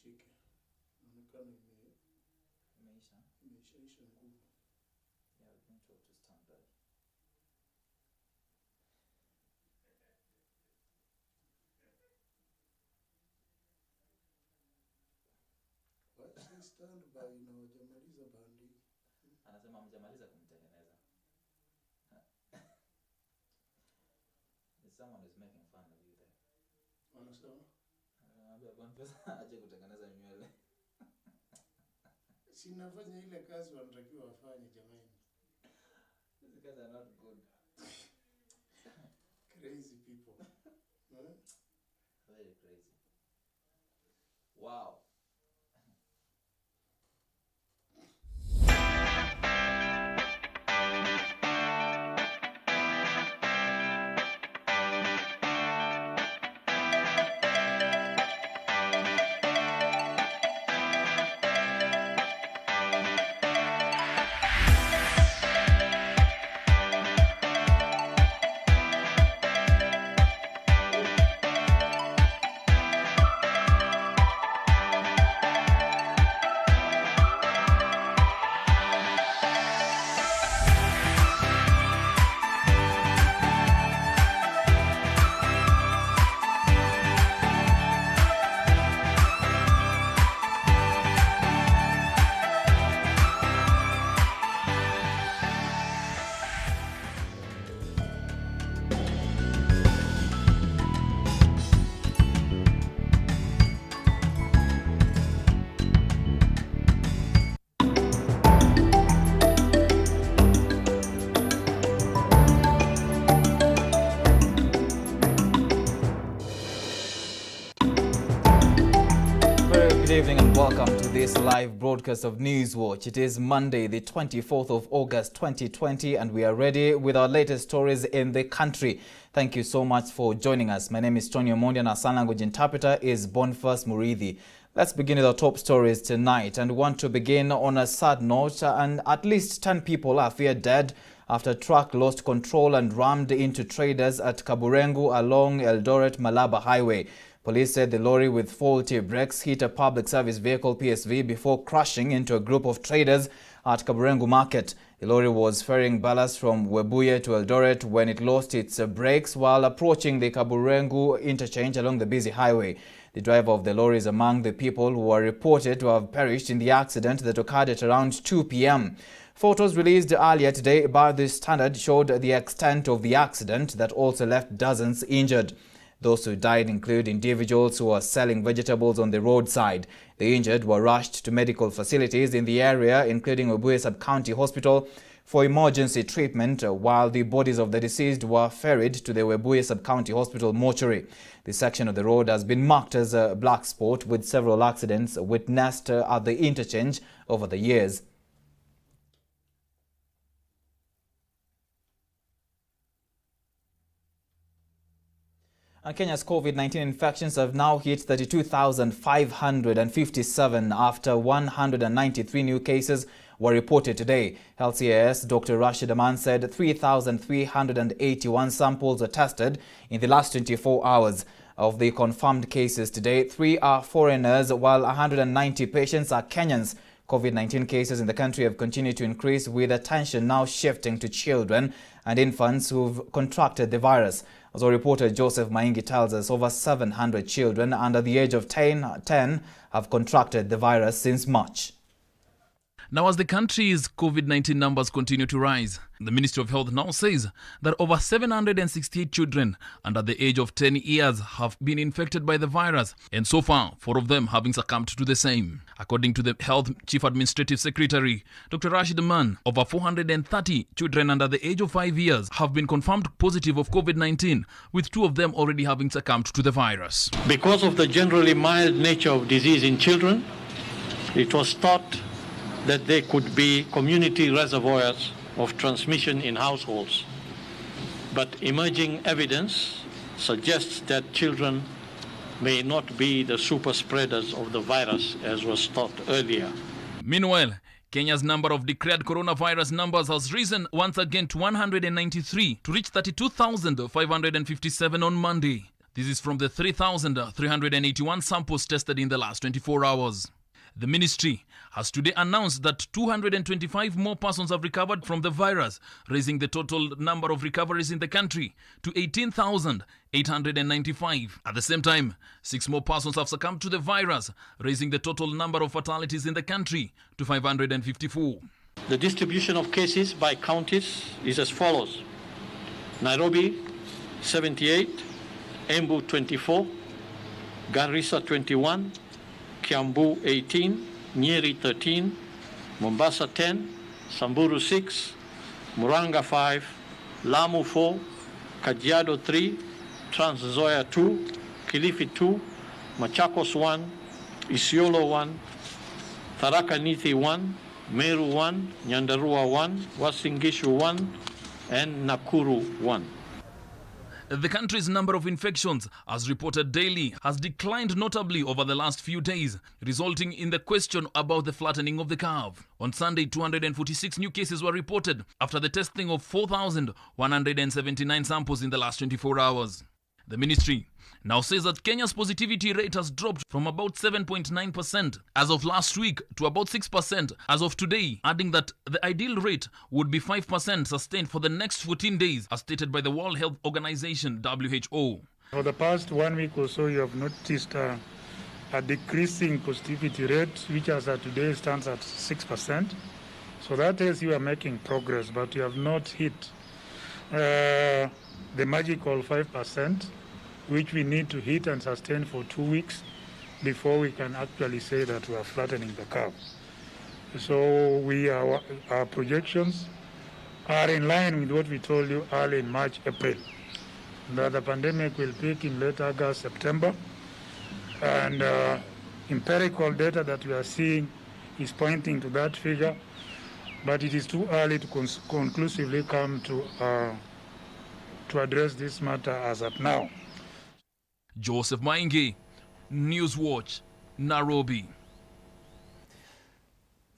ishike. Inaonekana imeisha nguvu. Yeah, we're going to have to stand by. Why stand by na hujamaliza bandi? Anasema mjamaliza kumtengeneza. Someone is making fun of you there. Wanasema? Aje kutengeneza nywele. Sinafanya ile kazi wanatakiwa wafanye jamani. These guys are not good. Crazy people. Very crazy. Wow. Good evening and welcome to this live broadcast of Newswatch. It is Monday, the 24th of August 2020, and we are ready with our latest stories in the country. Thank you so much for joining us. My name is Tony Omondi and our sign language interpreter is Boniface Murithi. Let's begin with our top stories tonight, and want to begin on a sad note. And at least 10 people are feared dead after a truck lost control and rammed into traders at Kaburengu along Eldoret-Malaba Highway. Police said the lorry with faulty brakes hit a public service vehicle PSV before crashing into a group of traders at Kaburengu Market. The lorry was ferrying ballast from Webuye to Eldoret when it lost its brakes while approaching the Kaburengu interchange along the busy highway. The driver of the lorry is among the people who are reported to have perished in the accident that occurred at around 2 p.m. Photos released earlier today by the Standard showed the extent of the accident that also left dozens injured. Those who died include individuals who are selling vegetables on the roadside. The injured were rushed to medical facilities in the area, including Webuye Sub-County Hospital, for emergency treatment, while the bodies of the deceased were ferried to the Webuye Sub-County Hospital mortuary. This section of the road has been marked as a black spot, with several accidents witnessed at the interchange over the years. And Kenya's COVID-19 infections have now hit 32,557 after 193 new cases were reported today. Health CIS Dr. Rashid Aman said 3,381 samples were tested in the last 24 hours. Of the confirmed cases today, 3 are foreigners, while 190 patients are Kenyans. COVID-19 cases in the country have continued to increase, with attention now shifting to children and infants who've contracted the virus. As our reporter Joseph Maingi tells us, over 700 children under the age of 10 have contracted the virus since March. Now, as the country's COVID-19 numbers continue to rise, the Ministry of Health now says that over 768 children under the age of 10 years have been infected by the virus, and so far, 4 of them having succumbed to the same. According to the Health Chief Administrative Secretary, Dr. Rashid Aman, over 430 children under the age of 5 years have been confirmed positive of COVID-19, with 2 of them already having succumbed to the virus. Because of the generally mild nature of disease in children, it was thought that there could be community reservoirs of transmission in households. But emerging evidence suggests that children may not be the super spreaders of the virus as was thought earlier. Meanwhile, Kenya's number of declared coronavirus numbers has risen once again to 193 to reach 32,557 on Monday. This is from the 3,381 samples tested in the last 24 hours. The ministry has today announced that 225 more persons have recovered from the virus, raising the total number of recoveries in the country to 18,895. At the same time, 6 more persons have succumbed to the virus, raising the total number of fatalities in the country to 554. The distribution of cases by counties is as follows: Nairobi 78, Embu 24, Garissa 21, Kiambu 18, Nyeri 13, Mombasa 10, Samburu 6, Muranga 5, Lamu 4, Kajiado 3, Trans Nzoia 2, Kilifi 2, Machakos 1, Isiolo 1, Tharaka Nithi 1, Meru 1, Nyandarua 1, Uasin Gishu 1, and Nakuru 1. The country's number of infections, as reported daily, has declined notably over the last few days, resulting in the question about the flattening of the curve. On Sunday, 246 new cases were reported after the testing of 4,179 samples in the last 24 hours. The ministry now says that Kenya's positivity rate has dropped from about 7.9% as of last week to about 6% as of today, adding that the ideal rate would be 5% sustained for the next 14 days, as stated by the World Health Organization, WHO. For the past 1 week or so, you have noticed a decreasing positivity rate, which as of today stands at 6%. So that is, you are making progress, but you have not hit the magical 5%, which we need to hit and sustain for 2 weeks before we can actually say that we are flattening the curve. So our projections are in line with what we told you early in March, April, that the pandemic will peak in late August, September, and empirical data that we are seeing is pointing to that figure, but it is too early to conclusively come to address this matter as at now. Joseph Maingi, Newswatch, Nairobi.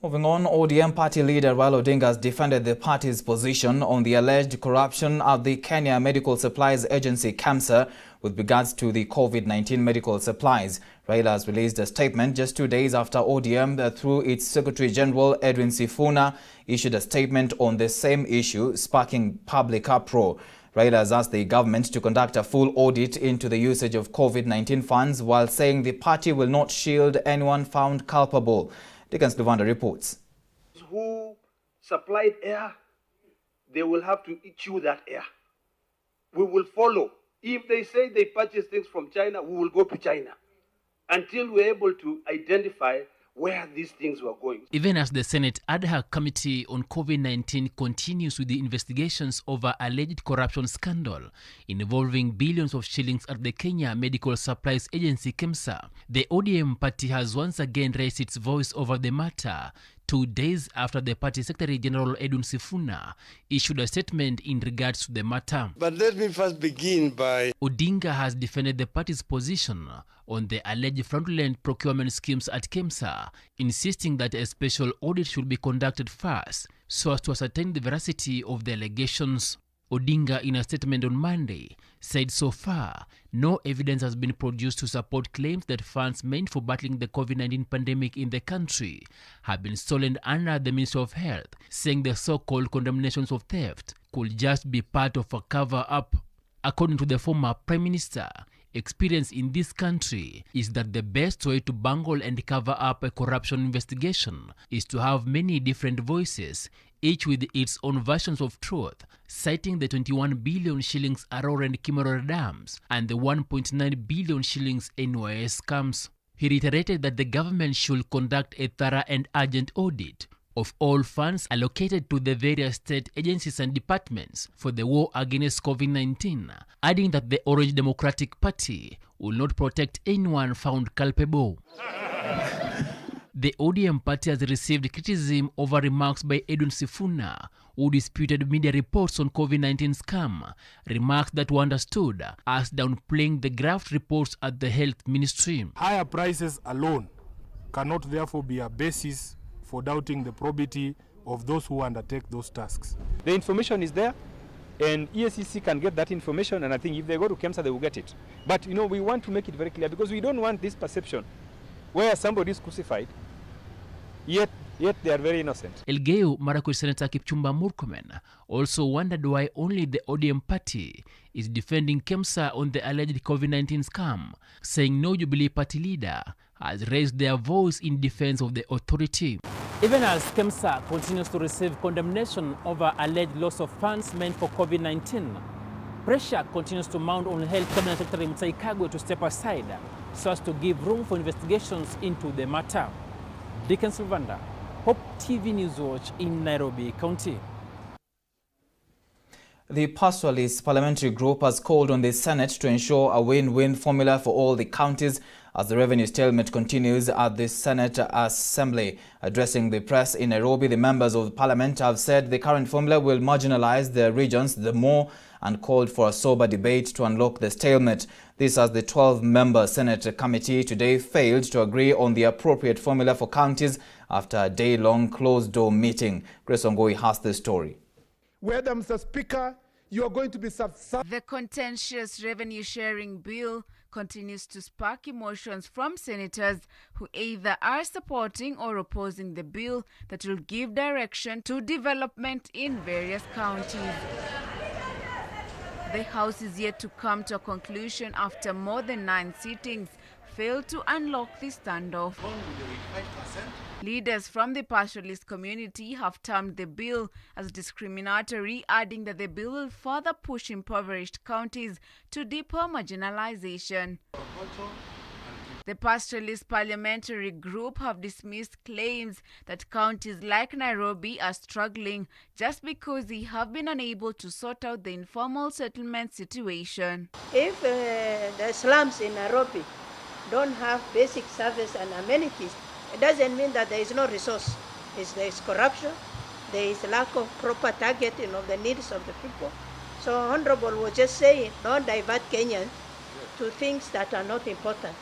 Moving on, ODM party leader Raila Odinga has defended the party's position on the alleged corruption of the Kenya Medical Supplies Agency, KEMSA, with regards to the COVID-19 medical supplies. Raila has released a statement just 2 days after ODM, through its Secretary General Edwin Sifuna, issued a statement on the same issue, sparking public uproar. Raila has asked the government to conduct a full audit into the usage of COVID-19 funds, while saying the party will not shield anyone found culpable. Dickens Luvanda reports. Who supplied air, they will have to chew that air. We will follow. If they say they purchase things from China, we will go to China until we're able to identify where these things were going. Even as the Senate ad hoc committee on COVID-19 continues with the investigations over alleged corruption scandal involving billions of shillings at the Kenya Medical Supplies Agency, KEMSA, the ODM party has once again raised its voice over the matter 2 days after the party Secretary General Edwin Sifuna issued a statement in regards to the matter. But let me first begin by... Odinga has defended the party's position on the alleged fraudulent procurement schemes at KEMSA, insisting that a special audit should be conducted first so as to ascertain the veracity of the allegations. Odinga, in a statement on Monday, said so far no evidence has been produced to support claims that funds meant for battling the COVID-19 pandemic in the country have been stolen under the Ministry of Health, saying the so-called condemnations of theft could just be part of a cover-up. According to the former Prime Minister, experience in this country is that the best way to bungle and cover up a corruption investigation is to have many different voices, each with its own versions of truth, citing the 21 billion shillings Arora and Kimorora dams and the 1.9 billion shillings NYS scams. He reiterated that the government should conduct a thorough and urgent audit of all funds allocated to the various state agencies and departments for the war against COVID-19, adding that the Orange Democratic Party will not protect anyone found culpable. The ODM party has received criticism over remarks by Edwin Sifuna, who disputed media reports on COVID-19 scam, remarks that were understood as downplaying the graft reports at the health ministry. Higher prices alone cannot therefore be a basis for doubting the probity of those who undertake those tasks. The information is there. And EACC can get that information, and I think if they go to KEMSA, they will get it. But, we want to make it very clear, because we don't want this perception where somebody is crucified, yet they are very innocent. Elgeyo Marakwet Senator Kipchumba Murkomen also wondered why only the ODM party is defending KEMSA on the alleged COVID-19 scam, saying no Jubilee party leader has raised their voice in defense of the authority. Even as KEMSA continues to receive condemnation over alleged loss of funds meant for COVID-19, pressure continues to mount on Health Cabinet Secretary Mutahi Kagwe to step aside so as to give room for investigations into the matter. Dickon Sylvander, Hope TV News Watch in Nairobi County. The Pastoralist Parliamentary Group has called on the Senate to ensure a win-win formula for all the counties as the revenue stalemate continues at the Senate Assembly. Addressing the press in Nairobi, the members of the Parliament have said the current formula will marginalize the regions the more and called for a sober debate to unlock the stalemate. This as the 12-member Senate committee today failed to agree on the appropriate formula for counties after a day-long closed-door meeting. Grace Ongoi has the story. Whether, Mr. Speaker, you are going to be The contentious revenue-sharing bill continues to spark emotions from senators who either are supporting or opposing the bill that will give direction to development in various counties. The House is yet to come to a conclusion after more than 9 sittings failed to unlock the standoff. Leaders from the pastoralist community have termed the bill as discriminatory, adding that the bill will further push impoverished counties to deeper marginalization. The pastoralist parliamentary group have dismissed claims that counties like Nairobi are struggling just because they have been unable to sort out the informal settlement situation. If the slums in Nairobi don't have basic service and amenities, it doesn't mean that there is no resource. There is corruption, there is lack of proper targeting of the needs of the people. So Honorable was just saying, don't divert Kenyans to things that are not important.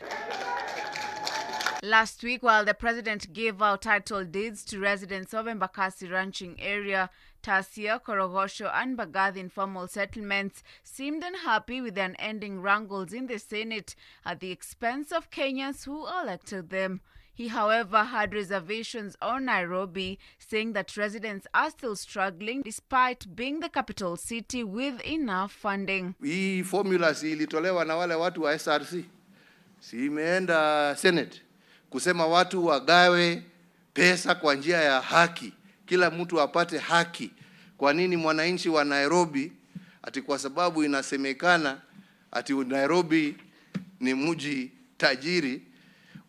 Last week, while the president gave out title deeds to residents of Embakasi ranching area, Tasia, Korogosho and Bagathi informal settlements seemed unhappy with the unending wrangles in the Senate at the expense of Kenyans who elected them. He, however, had reservations on Nairobi, saying that residents are still struggling despite being the capital city with enough funding. Hii formula si ilitolewa na wale watu wa SRC. Si imeenda Senate kusema watu wagawe pesa kwa njia ya haki. Kila mtu apate haki. Kwa nini mwananchi wa Nairobi ati kwa sababu inasemekana ati Nairobi ni mji tajiri,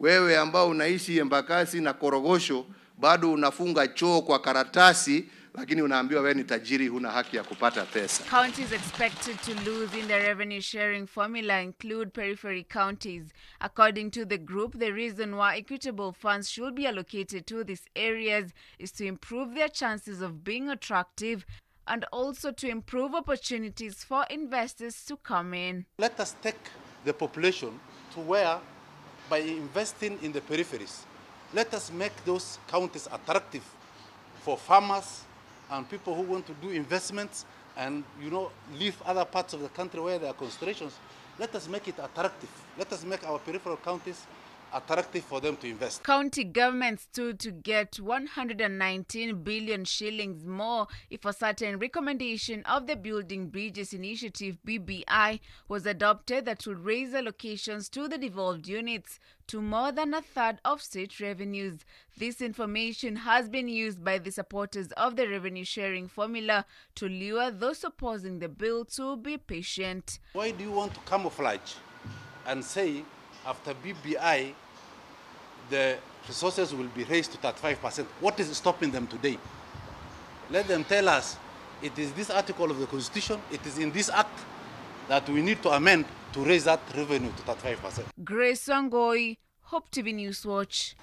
wewe ambao unaishi Embakasi na Korogosho bado unafunga choo kwa karatasi, lakini unaambiwa wewe ni tajiri, huna haki ya kupata pesa. Counties expected to lose in the revenue sharing formula include periphery counties. According to the group, the reason why equitable funds should be allocated to these areas is to improve their chances of being attractive and also to improve opportunities for investors to come in. Let us take the population to where, by investing in the peripheries, let us make those counties attractive for farmers and people who want to do investments and, leave other parts of the country where there are concentrations. Let us make it attractive. Let us make our peripheral counties attractive for them to invest. County governments stood to get 119 billion shillings more if a certain recommendation of the Building Bridges Initiative BBI was adopted that would raise allocations to the devolved units to more than a third of state revenues. This information has been used by the supporters of the revenue sharing formula to lure those opposing the bill to be patient. Why do you want to camouflage and say after BBI the resources will be raised to 35%? What is stopping them today? Let them tell us it is this article of the Constitution, it is in this act that we need to amend to raise that revenue to 35%. Grace Ongoi, Hope TV News Watch.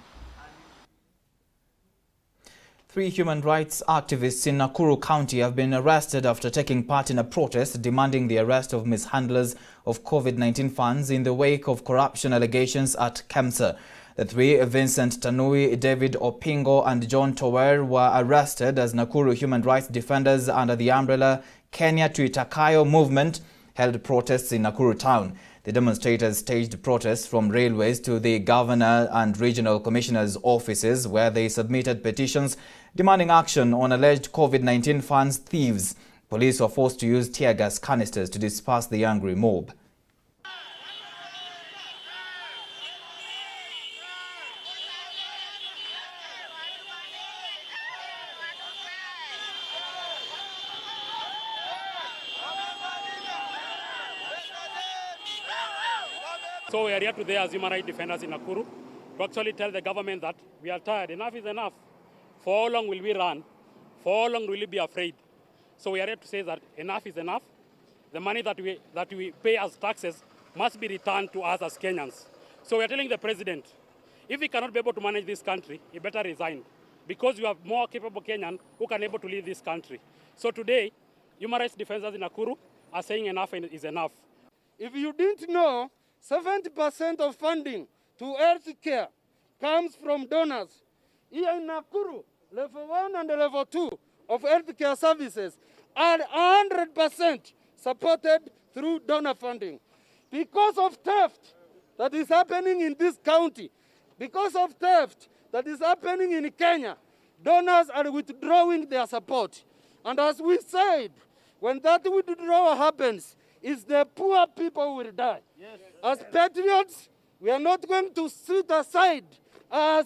3 human rights activists in Nakuru County have been arrested after taking part in a protest demanding the arrest of mishandlers of COVID-19 funds in the wake of corruption allegations at KEMSA. The three, Vincent Tanui, David Opingo and John Tower, were arrested as Nakuru human rights defenders under the umbrella Kenya Tuitakayo movement held protests in Nakuru town. The demonstrators staged protests from railways to the governor and regional commissioners' offices, where they submitted petitions demanding action on alleged COVID-19 funds thieves. Police were forced to use tear gas canisters to disperse the angry mob. So we are here today as human rights defenders in Nakuru to actually tell the government that we are tired. Enough is enough. For how long will we run? For how long will we be afraid? So we are here to say that enough is enough. The money that we pay as taxes must be returned to us as Kenyans. So we are telling the president, if he cannot be able to manage this country, he better resign, because you have more capable Kenyans who can be able to lead this country. So today, human rights defenders in Nakuru are saying enough is enough. If you didn't know, 70% of funding to health care comes from donors. Here in Nakuru, level 1 and level 2 of health care services are 100% supported through donor funding. Because of theft that is happening in this county, because of theft that is happening in Kenya, donors are withdrawing their support. And as we said, when that withdrawal happens, it's the poor people who will die. Yes. As patriots, we are not going to sit aside as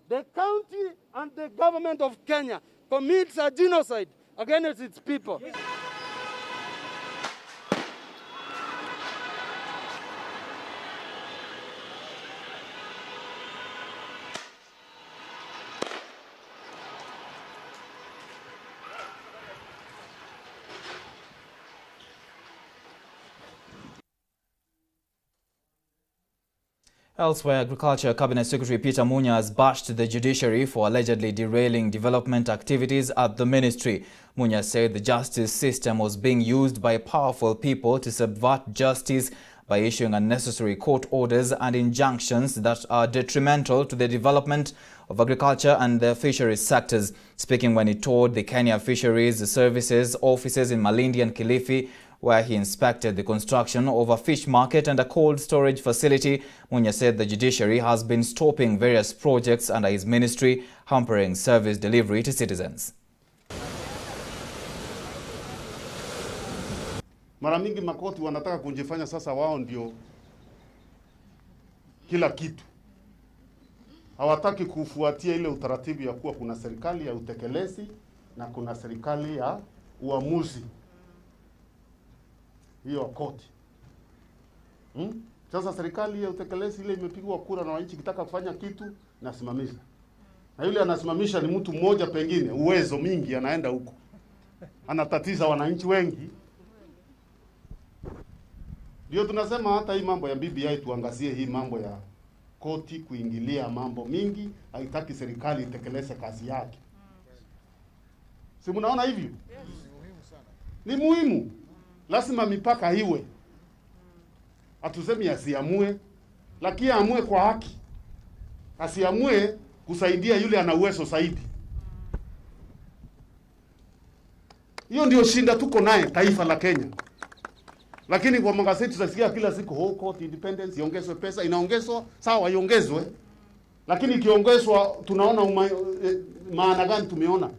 the county and the government of Kenya commits a genocide against its people. Yes. Elsewhere, Agriculture Cabinet Secretary Peter Munya has bashed the judiciary for allegedly derailing development activities at the ministry. Munya said the justice system was being used by powerful people to subvert justice by issuing unnecessary court orders and injunctions that are detrimental to the development of agriculture and the fisheries sectors. Speaking when he toured the Kenya Fisheries Services offices in Malindi and Kilifi, where he inspected the construction of a fish market and a cold storage facility, Munya said the judiciary has been stopping various projects under his ministry, hampering service delivery to citizens. Mara mingi makoti wanataka kujifanya sasa wao ndio kila kitu. Hawataki kufuatia ile utaratibu ya kuwa kuna serikali ya utekelezi na kuna serikali ya uamuzi. Hiyo koti. Sasa serikali ya utekelezi ile imepigwa kura na wananchi kitaka kufanya kitu nasimamisha. Na yule anasimamisha ni mtu mmoja pengine, uwezo mingi anaenda huko. Anatatiza wananchi wengi. Ndio tunasema hata hii mambo ya BBI tuangazie hii mambo ya koti kuingilia mambo mingi, haitaki serikali itekeleze kazi yake. Si mnaona hivyo? Ni muhimu. Lazima mipaka iwe. Hatusemi asiamue, lakini amue kwa haki. Asiamue kusaidia yule ana uwezo zaidi. Hiyo ndio shinda tuko naye taifa la Kenya. Lakini kwa magazeti tunasikia kila siku court independence iongezwe pesa, inaongezwa, sawa iongezwe. Lakini ikiongezwa tunaona maana gani tumeona?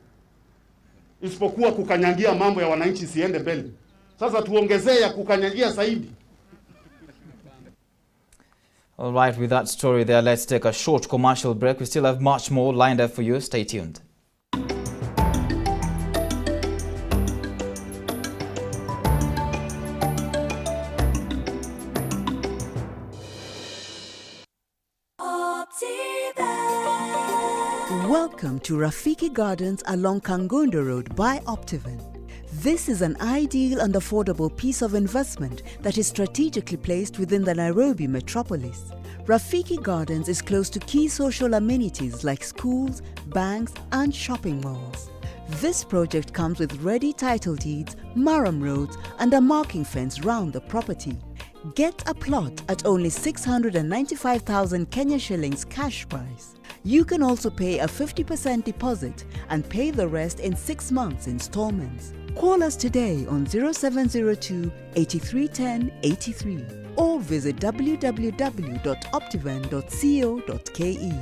Isipokuwa kukanyagia mambo ya wananchi siende mbele. Sasa tuongezee ya kukanyagia zaidi. All right, with that story there, let's take a short commercial break. We still have much more lined up for you. Stay tuned. Welcome to Rafiki Gardens along Kangondo Road by HopeTvKenya. This is an ideal and affordable piece of investment that is strategically placed within the Nairobi metropolis. Rafiki Gardens is close to key social amenities like schools, banks, and shopping malls. This project comes with ready title deeds, Maram roads, and a marking fence round the property. Get a plot at only 695,000 Kenya shillings cash price. You can also pay a 50% deposit and pay the rest in 6 months installments. Call us today on 0702 8310 83 or visit www.optiven.co.ke.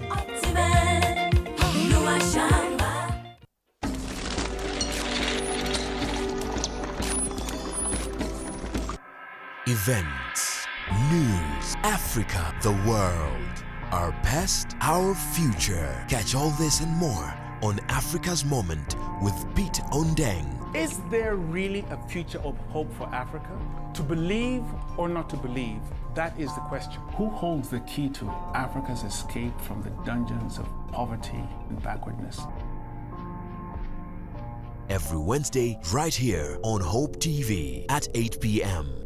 Events, news, Africa, the world, our past, our future. Catch all this and more on Africa's Moment with Pete Ondeng. Is there really a future of hope for Africa? To believe or not to believe, that is the question. Who holds the key to Africa's escape from the dungeons of poverty and backwardness? Every Wednesday, right here on Hope TV at 8 p.m.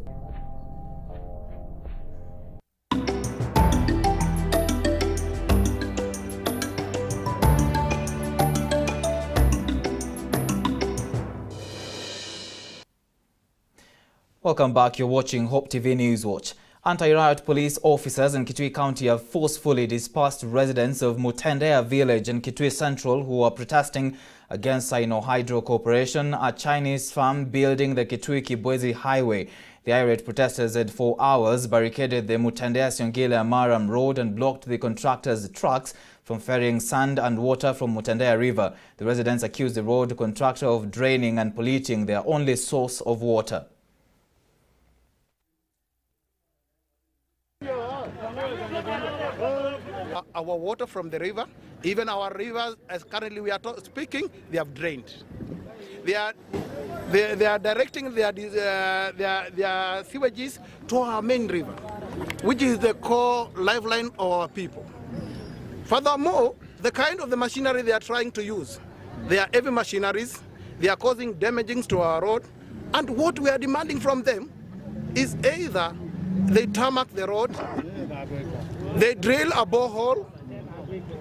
Welcome back. You're watching Hope TV News Watch. Anti-riot police officers in Kitui County have forcefully dispersed residents of Mutendea village in Kitui Central who are protesting against Sino Hydro Corporation, a Chinese firm building the Kitui-Kibwezi Highway. The irate protesters had for hours barricaded the Mutendea-Siongile-Amaram road and blocked the contractor's trucks from ferrying sand and water from Mutendea River. The residents accused the road contractor of draining and polluting their only source of water. Our water from the river, even our rivers, as currently we are speaking, they have drained. They are directing their sewages to our main river, which is the core lifeline of our people. Furthermore, the kind of the machinery they are trying to use, they are heavy machineries, they are causing damages to our road, and what we are demanding from them is either they tarmac the road, they drill a borehole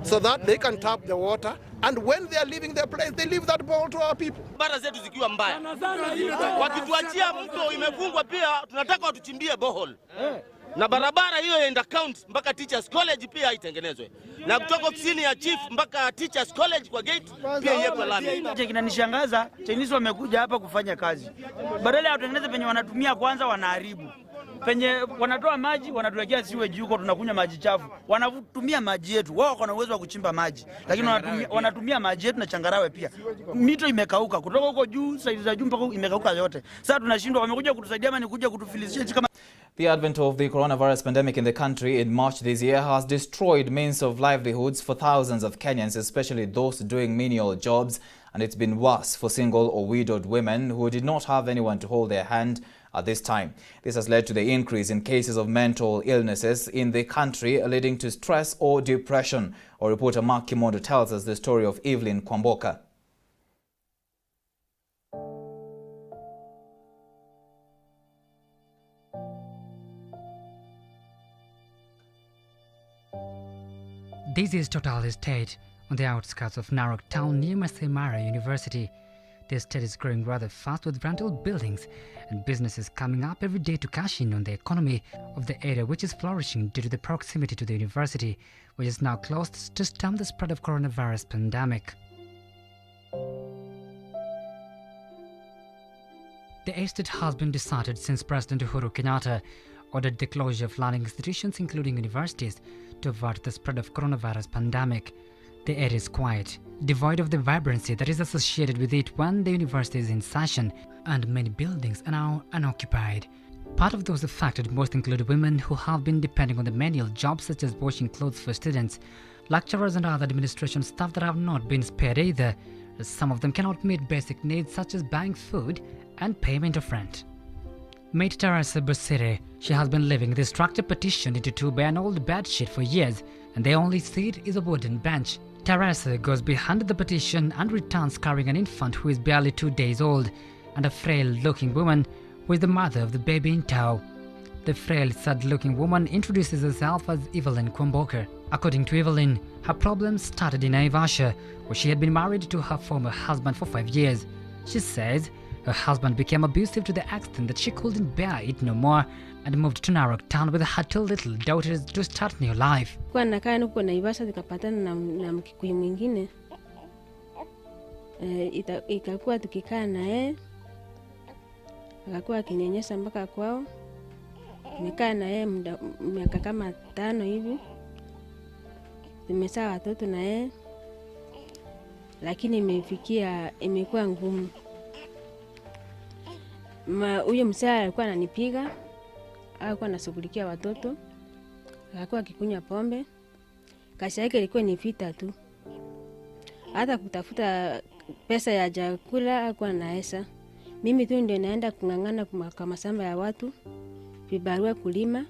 so that they can tap the water, and when they are leaving their place, they leave that borehole to our people. Bara zetu zikiwa mbaya, wakituachia mto imefungwa pia tunataka watuchimbie borehole. Na barabara hiyo enda count mpaka Teachers College pia itengenezwe. Na kutoka ofisini ya chief mpaka Teachers College kwa gate pia iwekwe lami. Kinanishangaza, Chinese wamekuja hapa kufanya kazi. Badala ya kutengeneza penye wanatumia kwanza wanaharibu. Penye wanatoa maji wanatuwekea sewage huko tunakunywa maji chafu. Wanatumia maji yetu. Wao wana uwezo wa kuchimba maji. Lakini wanatumia maji yetu na changarawe pia. Mito imekauka kutoka huko juu, side za juu mpaka imekauka yote. Sasa tunashindwa wamekuja kutusaidia ama ni kuja kutufilisha kama. The advent of the coronavirus pandemic in the country in March this year has destroyed means of livelihoods for thousands of Kenyans, especially those doing menial jobs, and it's been worse for single or widowed women who did not have anyone to hold their hand at this time. This has led to the increase in cases of mental illnesses in the country, leading to stress or depression. Our reporter Mark Kimondo tells us the story of Evelyn Kwamboka. This is Total Estate on the outskirts of Narok town near Masai Mara University. The estate is growing rather fast with rental buildings and businesses coming up every day to cash in on the economy of the area, which is flourishing due to the proximity to the university, which is now closed to stem the spread of coronavirus pandemic. The estate has been deserted since President Uhuru Kenyatta ordered the closure of learning institutions including universities to avert the spread of coronavirus pandemic. The area is quiet, devoid of the vibrancy that is associated with it when the university is in session, and many buildings are now unoccupied. Part of those affected most include women who have been depending on the menial jobs such as washing clothes for students, lecturers and other administration staff that have not been spared either, as some of them cannot meet basic needs such as buying food and payment of rent. Meet Teresa Busire. She has been living this structure partitioned into two by an old bedsheet for years, and the only seat is a wooden bench. Teresa goes behind the partition and returns carrying an infant who is barely 2 days old, and a frail-looking woman who is the mother of the baby in tow. The frail, sad-looking woman introduces herself as Evelyn Kwamboka. According to Evelyn, her problems started in Naivasha, where she had been married to her former husband for 5 years. She says Her husband became abusive to the extent that she couldn't bear it no more and moved to Narok town with her two little daughters to start new life. Kwa nakaa huko Naivasha tukapatana na Mkikuyu mwingine. Ikakuwa tukikaa naye. Akakuwa akinyanyasa mpaka kwao. Nimekaa naye miaka kama 5 hivi. Nimezaa watoto naye. Lakini imekuwa ngumu. Huyo msee alikuwa ananipiga, alikuwa anashughulikia watoto, alikuwa akikunywa pombe. Kazi yake ilikuwa ni vita tu. Hata kutafuta pesa ya chakula alikuwa anaesa. Mimi tu ndio naenda kung'ang'ana kwa mashamba ya watu, vibarua kulima.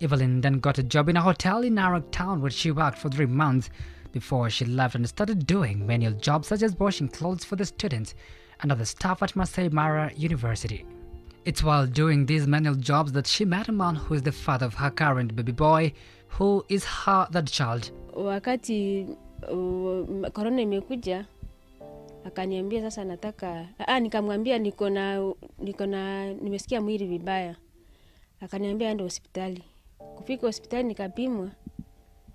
Evelyn then got a job in a hotel in Narok town where she worked for 3 months before she left and started doing manual jobs such as washing clothes for the students and other staff at Masai Mara University. It's while doing these manual jobs that she met a man who is the father of her current baby boy, who is her third child. Wakati corona imekuja, akaniambia sasa nataka nikamwambia nimesikia mwili vibaya. Akaniambia aende hospitali. Kufika hospitali nikapimwa,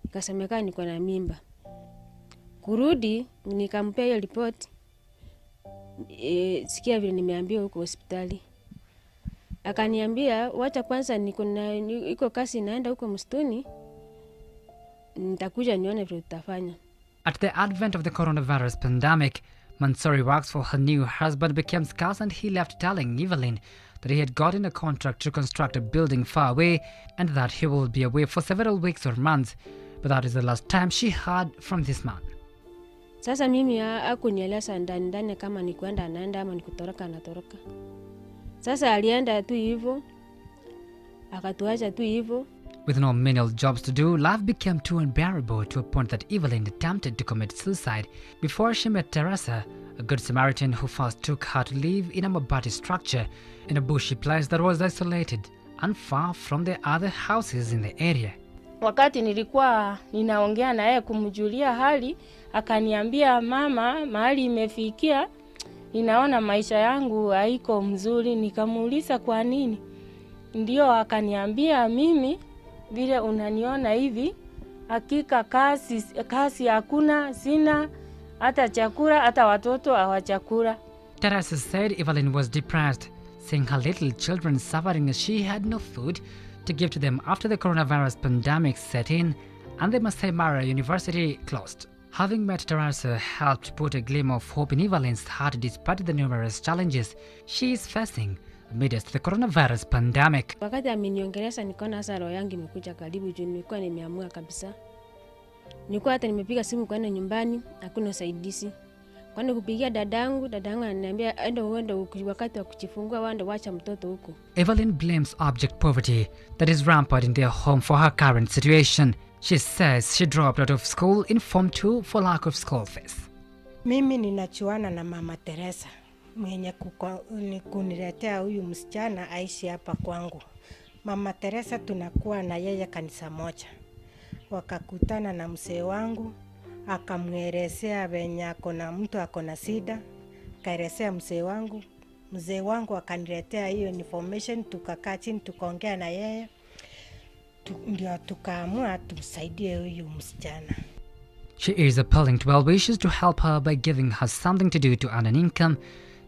ikasemekana niko na mimba. Kurudi nikampea hiyo report. Sikia vile nimeambiwa huko hospitali. Akaniambia wacha kwanza iko kasi naenda huko msituni, nitakuja nione vile tutafanya. At the advent of the coronavirus pandemic, Mansouri works for her new husband became scarce and he left telling Evelyn that he had gotten a contract to construct a building far away and that he will be away for several weeks or months. But that is the last time she heard from this man. Sasa mimi hakunieleza ndani kama ni kwenda anaenda ama ni kutoroka anatoroka. Sasa alienda tu hivyo, akatuacha tu hivyo. With no menial jobs to do, life became too unbearable to a point that Evelyn attempted to commit suicide before she met Teresa, a good Samaritan who first took her to live in a mabati structure in a bushy place that was isolated and far from the other houses in the area. Wakati nilikuwa ninaongea na yeye kumjulia hali, akaniambia mama, mahali imefikia, ninaona maisha yangu haiko mzuri. Nikamuuliza kwa nini? Ndio akaniambia mimi vile unaniona hivi, hakika kazi hakuna, sina hata chakula, hata watoto hawachakula. Teresa said Evelyn was depressed, seeing her little children suffering as she had no food to give to them after the coronavirus pandemic set in and the Masai Mara University closed. Having met Teresa helped put a glimmer of hope in Evelyn's heart despite the numerous challenges she is facing amidst the coronavirus pandemic. Wakati ameniongelesha nikaona sasa roho yangu imekuja karibu juu nilikuwa nimeamua kabisa. Nilikuwa hata nimepiga simu kwenda nyumbani, hakuna usaidizi. Kwani kupigia dadangu ananiambia aende wakati wa kujifungua waende wacha mtoto huko. Evelyn blames abject poverty that is rampant in their home for her current situation. She says she dropped out of school in Form 2 for lack of school fees. Mimi ninachuana na Mama Teresa mwenye kuniletea huyu msichana aishi hapa kwangu. Mama Teresa tunakuwa na yeye kanisa moja. Wakakutana na mzee wangu, akamwelezea venye akona mtu akona shida, kaelezea mzee wangu akaniletea hiyo information, tukakaa chini tukaongea na yeye, ndio tukaamua tumsaidie huyu msichana. She is appealing to well-wishers to help her by giving her something to do to earn an income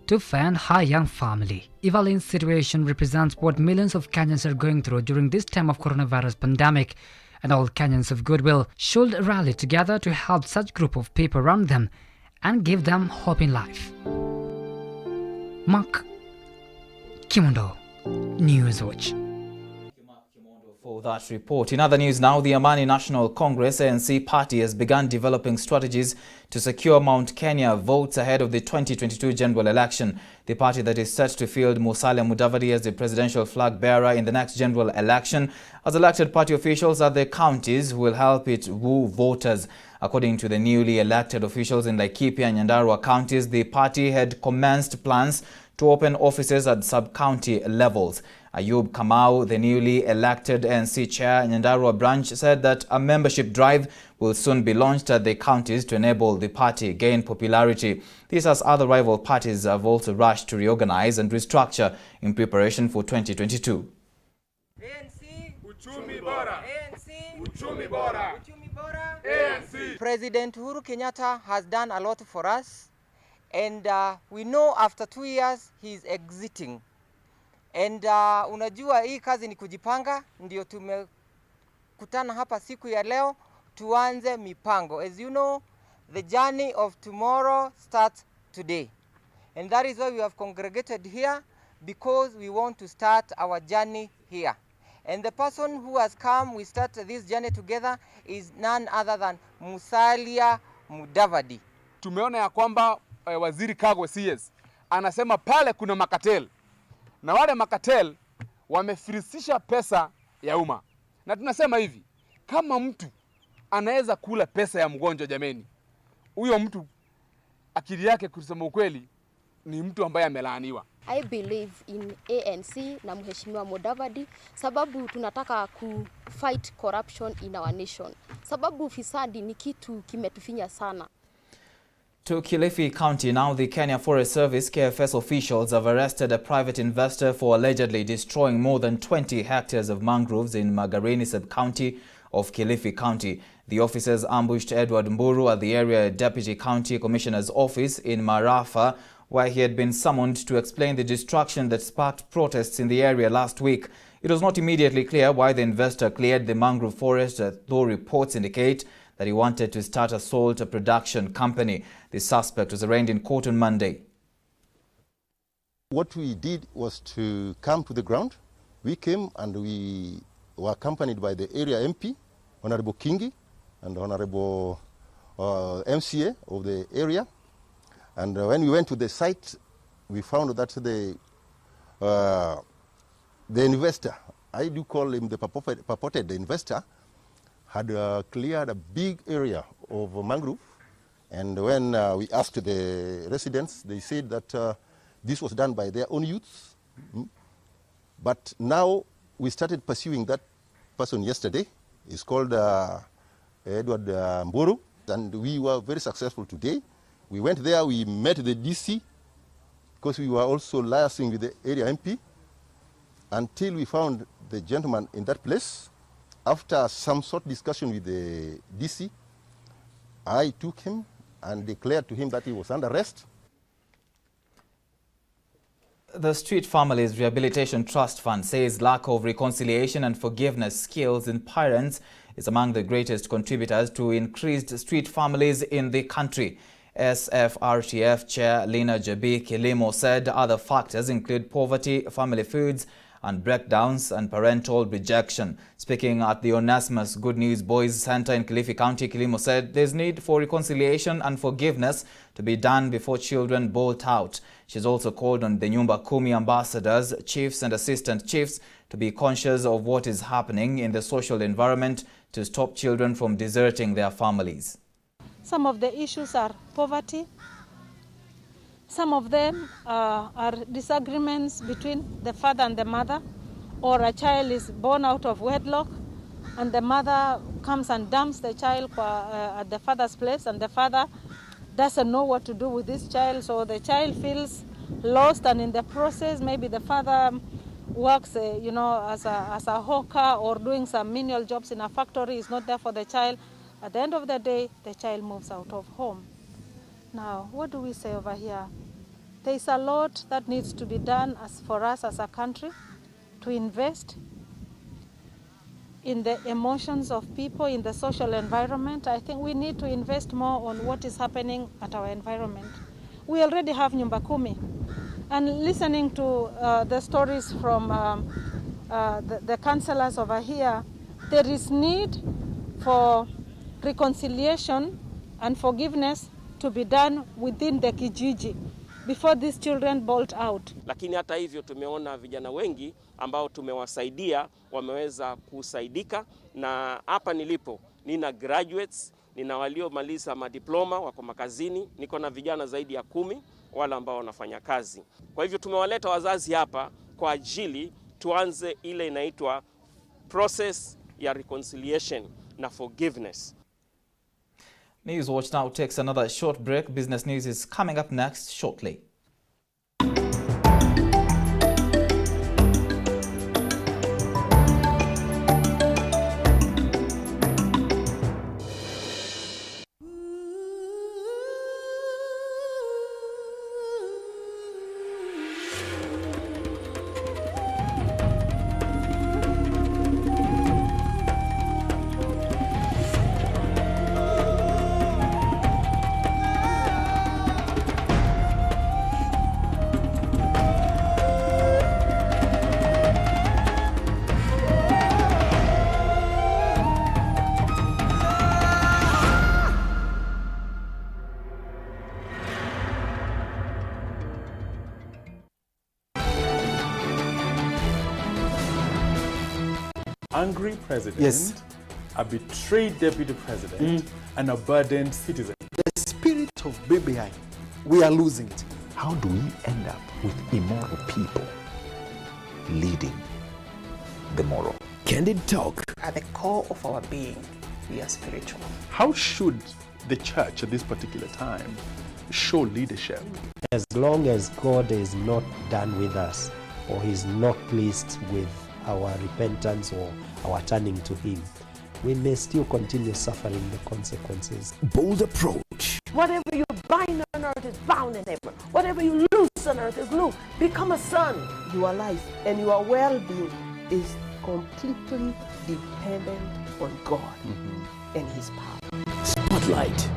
to fund her young family. Evelyn's situation represents what millions of Kenyans are going through during this time of coronavirus pandemic, and all Kenyans of goodwill should rally together to help such group of people around them and give them hope in life. Mark Kimondo, Newswatch. For that report. In other news now, the Amani National Congress ANC party has begun developing strategies to secure Mount Kenya votes ahead of the 2022 general election. The party that is set to field Musalia Mudavadi as the presidential flag bearer in the next general election as elected party officials at the counties will help it woo voters. According to the newly elected officials in Laikipia and Nyandarua counties, the party had commenced plans to open offices at sub-county levels. Ayub Kamau, the newly elected NC chair, Nyandarua branch, said that a membership drive will soon be launched at the counties to enable the party gain popularity. This as other rival parties have also rushed to reorganize and restructure in preparation for 2022. President Uhuru Kenyatta has done a lot for us, and we know after 2 years he's exiting. And unajua hii kazi ni kujipanga, ndio tumekutana hapa siku ya leo tuanze mipango. As you know, the journey of tomorrow starts today. And that is why we have congregated here, because we want to start our journey here. And the person who has come, we start this journey together, is none other than Musalia Mudavadi. Tumeona ya kwamba waziri Kagwe CS anasema pale kuna makatel. Na wale makatel wamefirisisha pesa ya umma. Na tunasema hivi, kama mtu anaweza kula pesa ya mgonjwa jameni, huyo mtu akili yake kusema ukweli ni mtu ambaye amelaaniwa. I believe in ANC na Mheshimiwa Mudavadi sababu tunataka fight corruption in our nation. Sababu ufisadi ni kitu kimetufinya sana. To Kilifi County now, the Kenya Forest Service KFS officials have arrested a private investor for allegedly destroying more than 20 hectares of mangroves in Magarini sub-county of Kilifi County. The officers ambushed Edward Mburu at the area Deputy County Commissioner's office in Marafa, where he had been summoned to explain the destruction that sparked protests in the area last week. It was not immediately clear why the investor cleared the mangrove forest, though reports indicate that he wanted to start a salt production company. The suspect was arraigned in court on Monday. What we did was to come to the ground. We came and we were accompanied by the area MP, Honorable Kingi, and Honorable MCA of the area. And when we went to the site, we found that the investor, I do call him the purported investor, had cleared a big area of mangrove. And when we asked the residents, they said that this was done by their own youths. But now we started pursuing that person yesterday. He's called Edward Mburu, and we were very successful today. We went there, we met the DC, because we were also liaising with the area MP, until we found the gentleman in that place. After some short discussion with the DC, I took him and declared to him that he was under arrest. The Street Families Rehabilitation Trust Fund says lack of reconciliation and forgiveness skills in parents is among the greatest contributors to increased street families in the country. SFRTF Chair Lina Jabi Kilimo said other factors include poverty, family feuds, and breakdowns and parental rejection. Speaking at the Onesimus Good News Boys Center in Kilifi County, Kilimo said there's need for reconciliation and forgiveness to be done before children bolt out. She's also called on the Nyumba Kumi ambassadors, chiefs and assistant chiefs to be conscious of what is happening in the social environment to stop children from deserting their families. Some of the issues are poverty. Some of them are disagreements between the father and the mother, or a child is born out of wedlock and the mother comes and dumps the child at the father's place, and the father doesn't know what to do with this child, so the child feels lost, and in the process maybe the father works as a hawker or doing some menial jobs in a factory, is not there for the child. At the end of the day, the child moves out of home. Now, what do we say over here? There is a lot that needs to be done for us as a country to invest in the emotions of people, in the social environment. I think we need to invest more on what is happening at our environment. We already have Nyumba Kumi. And listening to the stories from the councillors over here, there is need for reconciliation and forgiveness to be done within the kijiji before these children bolt out. Lakini hata hivyo tumeona vijana wengi ambao tumewasaidia wameweza kusaidika, na hapa nilipo nina graduates, nina waliomaliza madiploma wako makazini, niko na vijana zaidi ya 10 wala ambao wanafanya kazi. Kwa hivyo tumewaleta wazazi hapa kwa ajili tuanze ile inaitwa process ya reconciliation na forgiveness. News Watch now takes another short break. Business News is coming up next shortly. Angry president, a betrayed deputy president, and a burdened citizen. The spirit of BBI, we are losing it. How do we end up with immoral people leading the moral? Candid talk. At the core of our being, we are spiritual. How should the church at this particular time show leadership? As long as God is not done with us, or He's not pleased with our repentance or our turning to Him, we may still continue suffering the consequences. Bold approach. Whatever you bind on earth is bound in heaven. Whatever you loose on earth is loose. Become a son. Your life and your well-being is completely dependent on God and His power. Spotlight.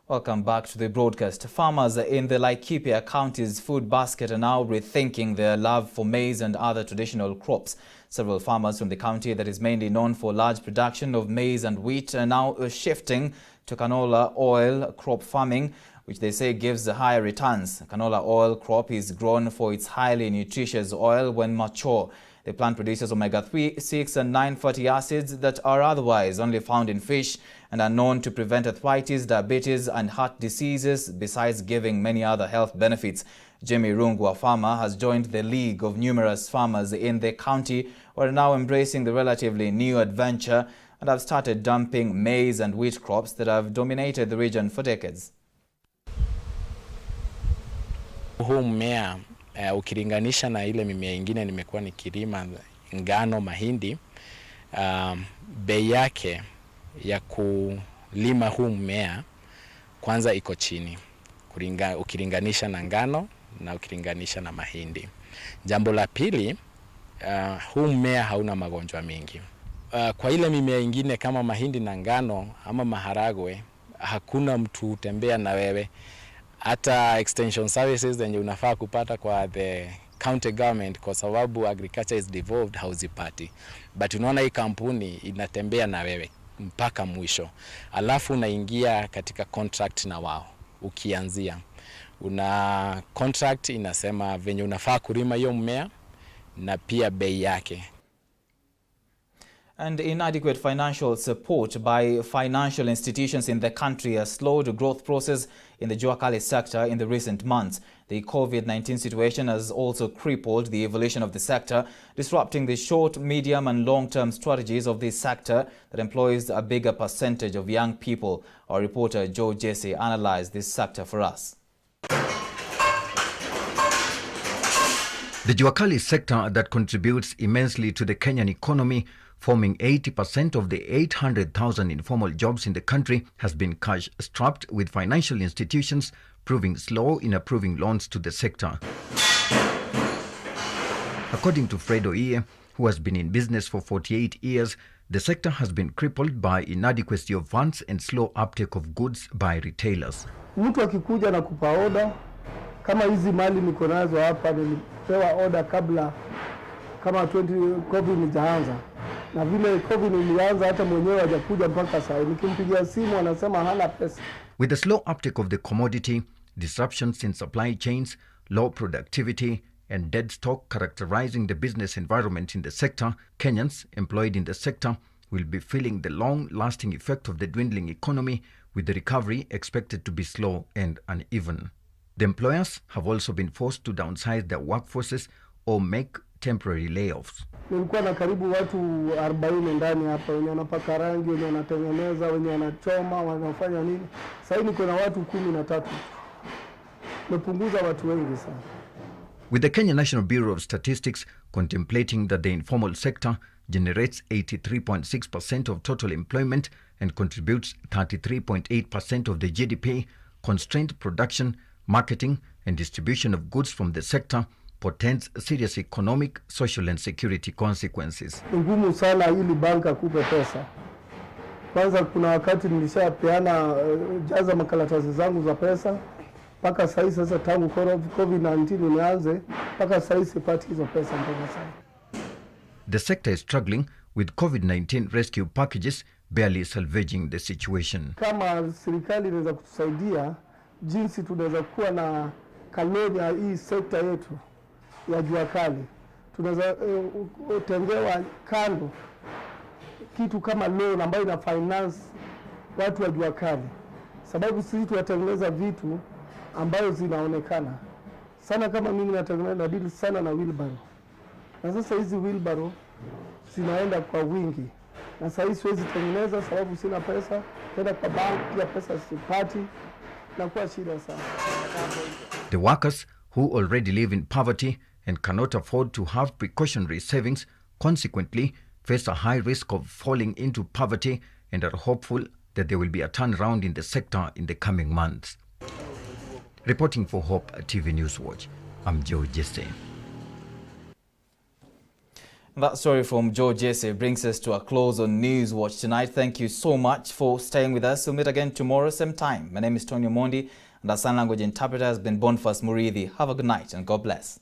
Welcome back to the broadcast. Farmers in the Laikipia County's food basket are now rethinking their love for maize and other traditional crops. Several farmers from the county that is mainly known for large production of maize and wheat are now shifting to canola oil crop farming, which they say gives higher returns. Canola oil crop is grown for its highly nutritious oil when mature. The plant produces omega-3, 6 and 9 fatty acids that are otherwise only found in fish and are known to prevent arthritis, diabetes and heart diseases, besides giving many other health benefits. Jamie Rungu, a farmer, has joined the league of numerous farmers in the county who are now embracing the relatively new adventure and have started dumping maize and wheat crops that have dominated the region for decades. Huu mmea ukilinganisha na ile mimea ingine nimekuwa nikilima ngano, mahindi, bei yake ya kulima huu mmea kwanza iko chini ukilinganisha na ngano na ukilinganisha na mahindi. Jambo la pili, huu mmea hauna magonjwa mengi. Kwa ile mimea ingine kama mahindi na ngano ama maharagwe, hakuna mtu utembea na wewe. Hata extension services zenye unafaa kupata kwa the county government kwa sababu agriculture is devolved hauzipati. But unaona hii kampuni inatembea na wewe mpaka mwisho. Alafu unaingia katika contract na wao. Ukianzia una contract inasema venye unafaa kulima hiyo mmea na pia bei yake. And inadequate financial support by financial institutions in the country has slowed the growth process in the Jujuli sector in the recent months. The COVID-19 situation has also crippled the evolution of the sector, disrupting the short, medium and long-term strategies of this sector that employs a bigger percentage of young people. Our reporter Joe Jesse analyzed this sector for us. The Jujuli sector that contributes immensely to the Kenyan economy, forming 80% of the 800,000 informal jobs in the country, has been cash-strapped, with financial institutions proving slow in approving loans to the sector. According to Fred Oiye, who has been in business for 48 years, the sector has been crippled by inadequacy of funds and slow uptake of goods by retailers. Mtu akikuja na kupa order, kama hizi mali niko nazo hapa, nilipewa order kabla kama COVID ijaanza. Na vile COVID ilianza hata mwenyewe hajakuja mpaka sasa. Nikimpigia simu anasema hana pesa. With the slow uptake of the commodity, disruptions in supply chains, low productivity and dead stock characterizing the business environment in the sector, Kenyans employed in the sector will be feeling the long-lasting effect of the dwindling economy, with the recovery expected to be slow and uneven. The employers have also been forced to downsize their workforces or make temporary layoffs. Nilikuwa na karibu watu 40 ndani hapa, wenye wanapaka rangi, wenye wanatengeneza, wenye wanachoma, wanafanya nini. Sasa niko na watu 13. Nimepunguza watu wengi sana. With the Kenya National Bureau of Statistics contemplating that the informal sector generates 83.6% of total employment and contributes 33.8% of the GDP, constrained production, marketing and distribution of goods from the sector portends serious economic, social and security consequences. Ngumu sana ili banka kupe pesa. Kwanza kuna wakati nilishapeana jaza makaratasi zangu za pesa, mpaka sasa tangu COVID-19 nianze, mpaka sasa sipati hizo pesa mpaka sasa. The sector is struggling with COVID-19 rescue packages barely salvaging the situation. Kama serikali inaweza kutusaidia jinsi tunaweza kuwa na kanuni ya hii sekta yetu ya jua kali, tunaweza tengewa kando kitu kama loan ambayo ina finance watu wa jua kali, sababu sisi tunatengeneza vitu ambayo zinaonekana sana. Kama mimi natengeneza deal sana na wheelbarrow, na sasa hizi wheelbarrow zinaenda kwa wingi, na sasa hizi siwezi tengeneza sababu sina pesa, tena kwa bank ya pesa sipati, na kwa shida sana. The workers who already live in poverty and cannot afford to have precautionary savings consequently face a high risk of falling into poverty and are hopeful that there will be a turnaround in the sector in the coming months. Reporting for Hope TV News Watch, I'm Joe Jesse. That story from Joe Jesse brings us to a close on News Watch tonight. Thank you so much for staying with us. We'll meet again tomorrow, same time. My name is Tony Mondi, and our sign language interpreter has been Boniface Murithi. Have a good night and God bless.